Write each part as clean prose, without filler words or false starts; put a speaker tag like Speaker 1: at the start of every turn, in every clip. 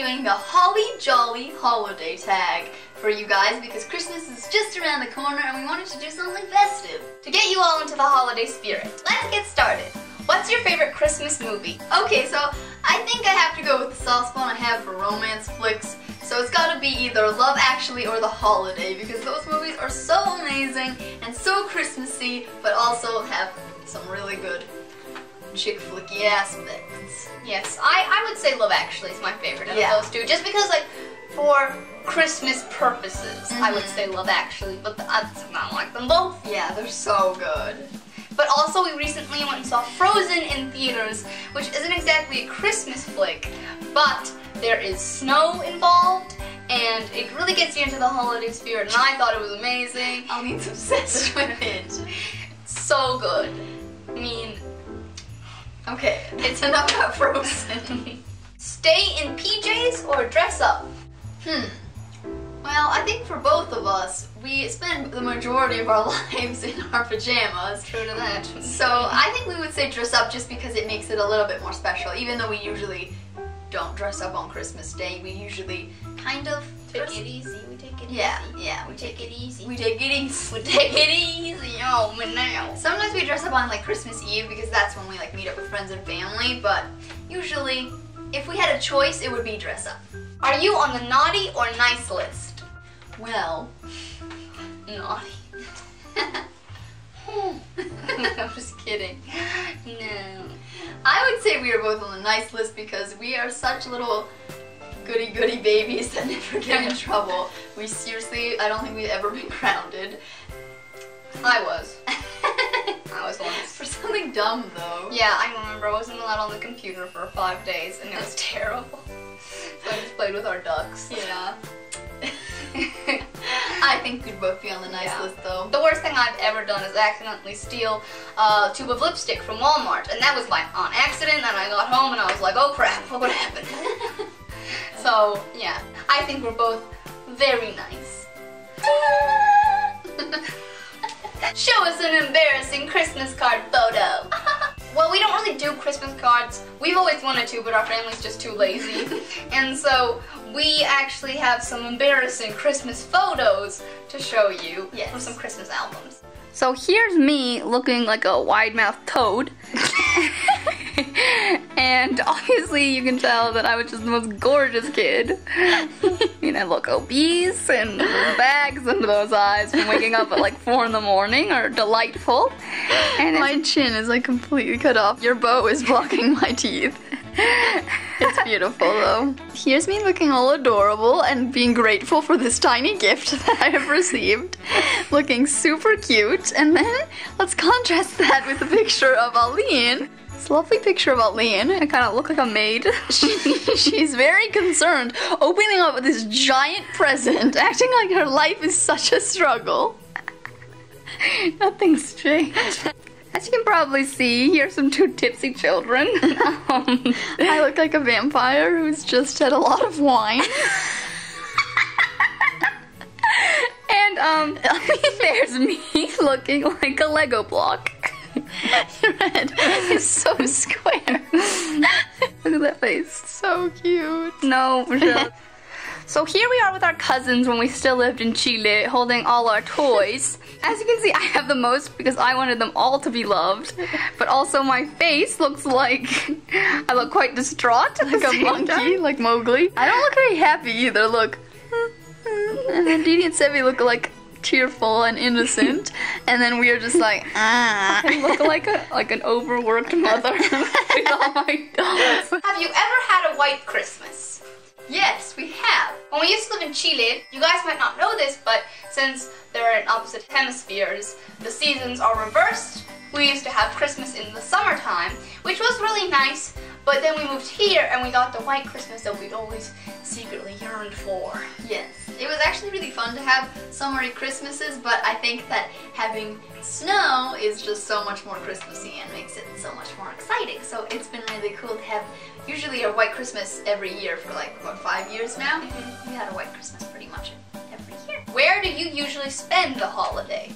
Speaker 1: doing a holly jolly holiday tag for you guys because Christmas is just around the corner and we wanted to do something festive to get you all into the holiday spirit. Let's get started. What's your favorite Christmas movie? Okay, so I think I have to go with the soft spot I have for romance flicks. So it's gotta be either Love Actually or The Holiday because those movies are so amazing and so Christmassy, but also have some really good chick flicky aspects. Yes, I would say Love Actually is my favorite of those two, just because like for Christmas purposes, I would say Love Actually, but I don't like them both. Yeah, they're so good. But also we recently went and saw Frozen in theaters, which isn't exactly a Christmas flick, but there is snow involved, and it really gets you into the holiday spirit, and I thought it was amazing. Aline's obsessed with it. It's so good. I mean, okay, it's enough about Frozen. Stay in PJs or dress up? Well, I think for both of us, we spend the majority of our lives in our pajamas. True to that. So I think we would say dress up just because it makes it a little bit more special. Even though we usually don't dress up on Christmas Day, we usually kind of take it easy. We take it easy. Yeah, we take it easy. We take it easy. We take it easy. Oh, man, now. Sometimes we dress up on like Christmas Eve because that's when we like meet up with friends and family. But usually, if we had a choice, it would be dress up. Are you on the naughty or nice list? Well, naughty. I'm just kidding. No. I would say we are both on the nice list because we are such little goody babies that never get in trouble. We seriously, I don't think we've ever been grounded. I was. I was once. For something dumb though. Yeah, I remember I wasn't allowed on the computer for 5 days and it was terrible. So I just played with our ducks. Yeah. I think we'd both be on the nice list though. The worst thing I've ever done is accidentally steal a tube of lipstick from Walmart, and that was on accident, and I got home and I was like, oh crap, what happened? So yeah, I think we're both very nice. Show us an embarrassing Christmas card photo. Well, we don't really do Christmas cards. We've always wanted to, but our family's just too lazy. And so we actually have some embarrassing Christmas photos to show you from some Christmas albums. So here's me looking like a wide-mouthed toad. And obviously you can tell that I was just the most gorgeous kid. I mean, I look obese, and the bags under those eyes from waking up at like 4 in the morning are delightful. And my chin is like completely cut off. Your bow is blocking my teeth. It's beautiful though. Here's me looking all adorable and being grateful for this tiny gift that I have received. Looking super cute. And then let's contrast that with a picture of Aline. This lovely picture of Aline. I kind of look like a maid. She's very concerned, opening up this giant present, acting like her life is such a struggle. Nothing's changed. As you can probably see, here's some 2 tipsy children. I look like a vampire who's just had a lot of wine. And there's me looking like a Lego block. Your head is so square. Look at that face. So cute. No, Michelle. So here we are with our cousins when we still lived in Chile, holding all our toys. As you can see, I have the most because I wanted them all to be loved. But also my face looks like I look quite distraught. Like a monkey, like Mowgli. I don't look very happy either, look. And then Didi and Sevi look like cheerful and innocent, and then we are just like, I look like an overworked mother with all my dolls. Have you ever had a white Christmas? Yes, we have. When we used to live in Chile, you guys might not know this, but since they're in opposite hemispheres, the seasons are reversed. We used to have Christmas in the summertime, which was really nice, but then we moved here and we got the white Christmas that we'd always secretly yearned for. Yes, it was actually really fun to have summery Christmases, but I think that having snow is just so much more Christmassy and makes it so much more exciting. So it's been really cool to have usually a white Christmas every year for like, what, 5 years now? We had a white Christmas pretty much every year. Where do you usually spend the holiday?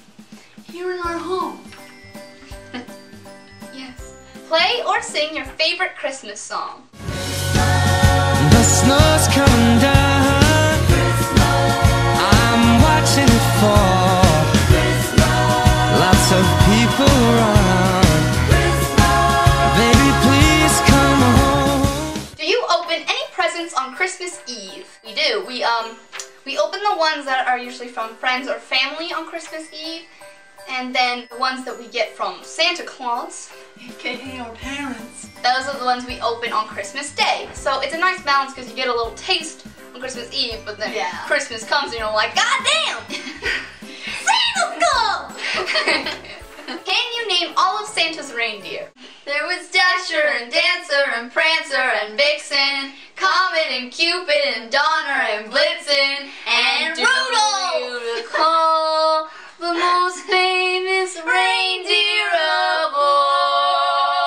Speaker 1: Here in our home. Yes. Play or sing your favorite Christmas song.
Speaker 2: the snow's coming down. I'm watching it fall. Lots of people around. Baby, please come home.
Speaker 1: Do you open any presents on Christmas Eve? We do. We open the ones that are usually from friends or family on Christmas Eve, and then the ones that we get from Santa Claus, aka our parents. Those are the ones we open on Christmas Day. So it's a nice balance because you get a little taste on Christmas Eve, but then Christmas comes and you're like, God damn! Santa's come! Can you name all of Santa's reindeer? There was Dasher and Dancer and Prancer and Vixen, Comet and Cupid and Donner and Blitzen and Rudolph! Oh, the most famous reindeer of all!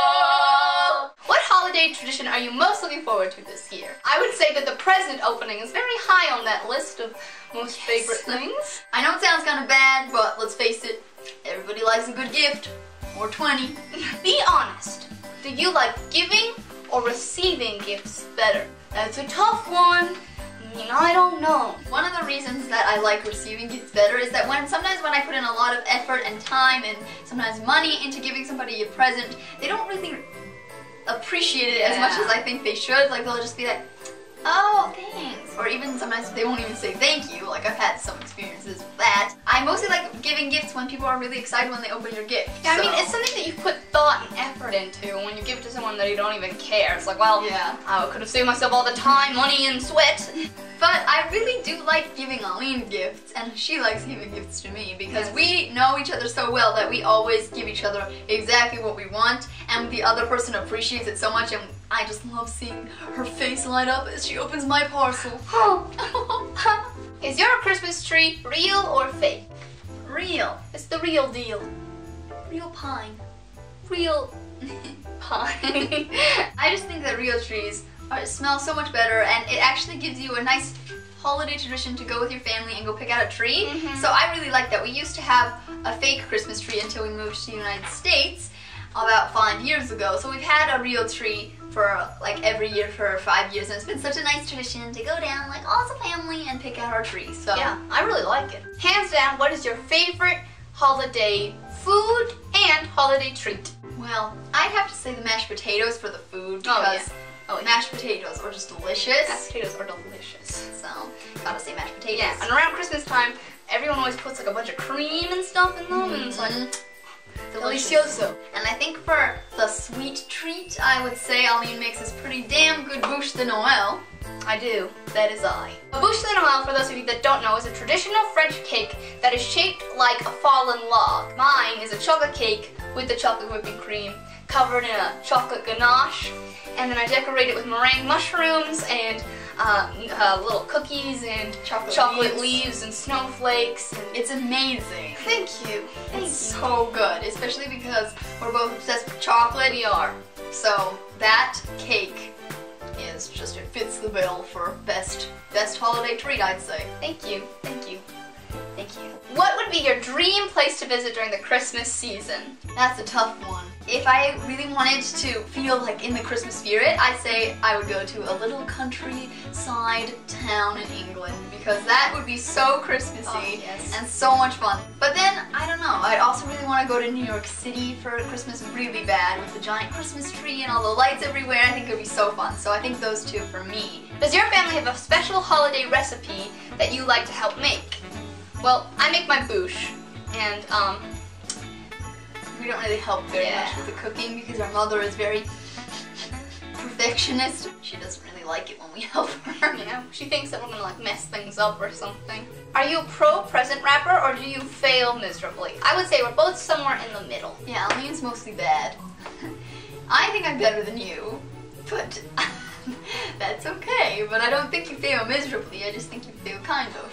Speaker 1: What holiday tradition are you most looking forward to this year? I would say that the present opening is very high on that list of most favorite things. I know it sounds kind of bad, but let's face it, everybody likes a good gift. Or 20. Be honest. Do you like giving or receiving gifts better? That's a tough one. I don't know. One of the reasons that I like receiving gifts better is that sometimes when I put in a lot of effort and time and sometimes money into giving somebody a present, they don't really appreciate it as much as I think they should. Like, they'll just be like, oh, thanks. Or even sometimes they won't even say thank you. Like, I've had some experiences with that. I mostly like giving gifts when people are really excited when they open your gift. Yeah, I mean, it's something that you put thought and effort into. When you give it to someone that you don't even care, it's like, well, I could have saved myself all the time, money, and sweat. But I really do like giving Aline gifts, and she likes giving gifts to me because we know each other so well that we always give each other exactly what we want, and the other person appreciates it so much, and I just love seeing her face light up as she opens my parcel. Is your Christmas tree real or fake? Real. It's the real deal. Real pine. Real pine. I just think that real trees smell so much better, and it actually gives you a nice holiday tradition to go with your family and go pick out a tree. So I really like that. We used to have a fake Christmas tree until we moved to the United States about 5 years ago. So we've had a real tree for like every year for 5 years, and it's been such a nice tradition to go down like all as a family and pick out our tree. So yeah, I really like it. Hands down, what is your favorite holiday food and holiday treat? Well, I'd have to say the mashed potatoes for the food because mashed potatoes are just delicious. Mashed potatoes are delicious. So, gotta say mashed potatoes. Yeah, and around Christmas time, everyone always puts like a bunch of cream and stuff in them, and it's like delicioso. And I think for the sweet treat, I would say Aline makes this pretty damn good bûche de Noël. I do. That is I. A bûche de Noël, for those of you that don't know, is a traditional French cake that is shaped like a fallen log. Mine is a chocolate cake with the chocolate whipping cream covered in a chocolate ganache, and then I decorate it with meringue mushrooms and little cookies and chocolate leaves and snowflakes. And it's amazing. Thank you. It's so good, especially because we're both obsessed with chocolate. We are. So that cake is just, it fits the bill for best holiday treat, I'd say. Thank you. Thank you. Thank you. What would be your dream place to visit during the Christmas season? That's a tough one. If I really wanted to feel like in the Christmas spirit, I'd say I would go to a little countryside town in England because that would be so Christmassy and so much fun. But then, I don't know, I'd also really want to go to New York City for Christmas really bad with the giant Christmas tree and all the lights everywhere. I think it would be so fun. So I think those two for me. Does your family have a special holiday recipe that you like to help make? Well, I make my bûche, and we don't really help very much with the cooking because our mother is very perfectionist. She doesn't really like it when we help her. Yeah, she thinks that we're gonna like mess things up or something. Are you a pro present wrapper or do you fail miserably? I would say we're both somewhere in the middle. Yeah, Aline's mostly bad. I think I'm better than you, but that's okay. But I don't think you fail miserably. I just think you fail kind of.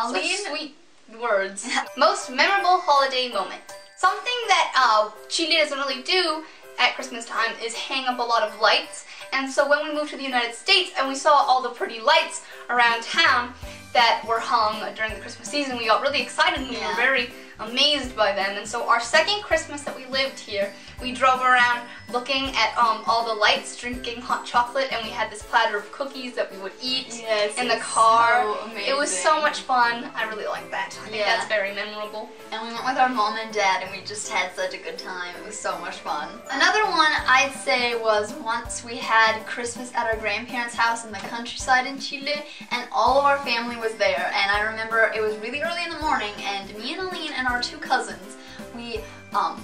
Speaker 1: Aline, such sweet words. Most memorable holiday moment. Something that Chile doesn't really do at Christmas time is hang up a lot of lights. And so when we moved to the United States and we saw all the pretty lights around town that were hung during the Christmas season, we got really excited and we were very amazed by them. And so our second Christmas that we lived here, we drove around looking at all the lights, drinking hot chocolate, and we had this platter of cookies that we would eat in the car.
Speaker 3: So amazing.
Speaker 1: It was so much fun. I really like that. I think that's very memorable.
Speaker 3: And we went with our mom and dad, and we just had such a good time. It was so much fun. Another one I'd say was once we had Christmas at our grandparents' house in the countryside in Chile, and all of our family was there. And I remember it was really early in the morning, and me and Aline and our 2 cousins, we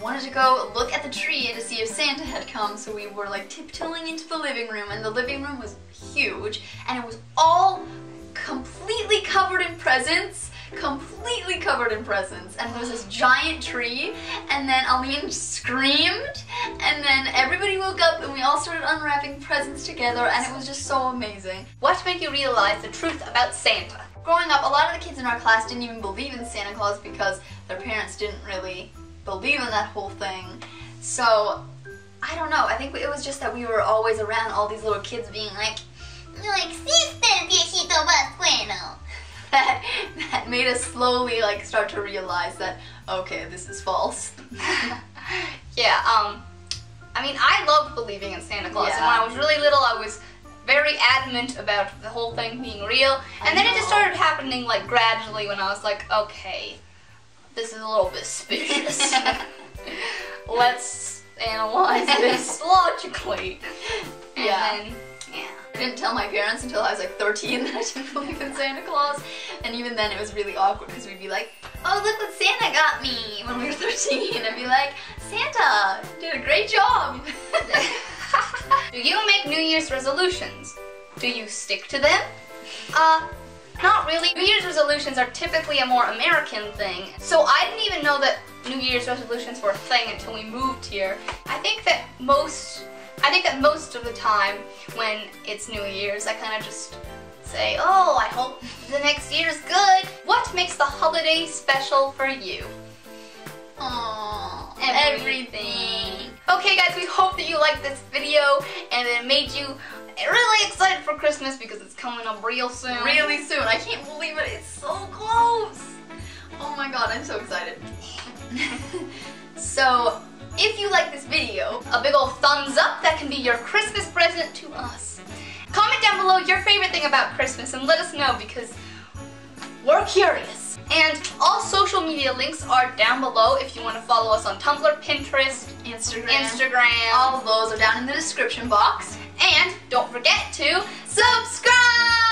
Speaker 3: wanted to go look at the tree to see if Santa had come, so we were like tiptoeing into the living room, and the living room was huge, and it was all completely covered in presents. Completely covered in presents, and there was this giant tree, and then Aline screamed, and then everybody woke up and we all started unwrapping presents together, and it was just so amazing.
Speaker 1: What made you realize the truth about Santa?
Speaker 3: Growing up, a lot of the kids in our class didn't even believe in Santa Claus because their parents didn't really believe in that whole thing. So, I don't know, I think it was just that we were always around all these little kids being like, existe viejito más bueno. That made us slowly like start to realize that, okay, this is false.
Speaker 1: Yeah, I mean, I loved believing in Santa Claus, and when I was really little, I was very adamant about the whole thing being real, and then it just started happening like gradually when I was like, okay, this is a little bit suspicious. Let's analyze this logically. And then,
Speaker 3: I didn't tell my parents until I was like 13 that I didn't believe in Santa Claus, and even then it was really awkward because we'd be like, oh, look what Santa got me when we were 13. I'd be like, Santa did a great job.
Speaker 1: do you make New Year's resolutions? Do you stick to them? Not really. New Year's resolutions are typically a more American thing, so I didn't even know that New Year's resolutions were a thing until we moved here. I think that most of the time when it's New Year's, I kind of just say, oh, I hope the next year's good. What makes the holiday special for you?
Speaker 3: Aww,
Speaker 1: everything. Okay guys, we hope that you liked this video and it made you really excited for Christmas because it's coming up real soon.
Speaker 3: Really soon. I can't believe it. It's so close. Oh my god, I'm so excited. So, if you like this video,
Speaker 1: a big old thumbs up, that can be your Christmas present to us. Comment down below your favorite thing about Christmas and let us know because we're curious. And all social media links are down below if you want to follow us on Tumblr, Pinterest, Instagram.
Speaker 3: All of those are down in the description box.
Speaker 1: And don't forget to subscribe!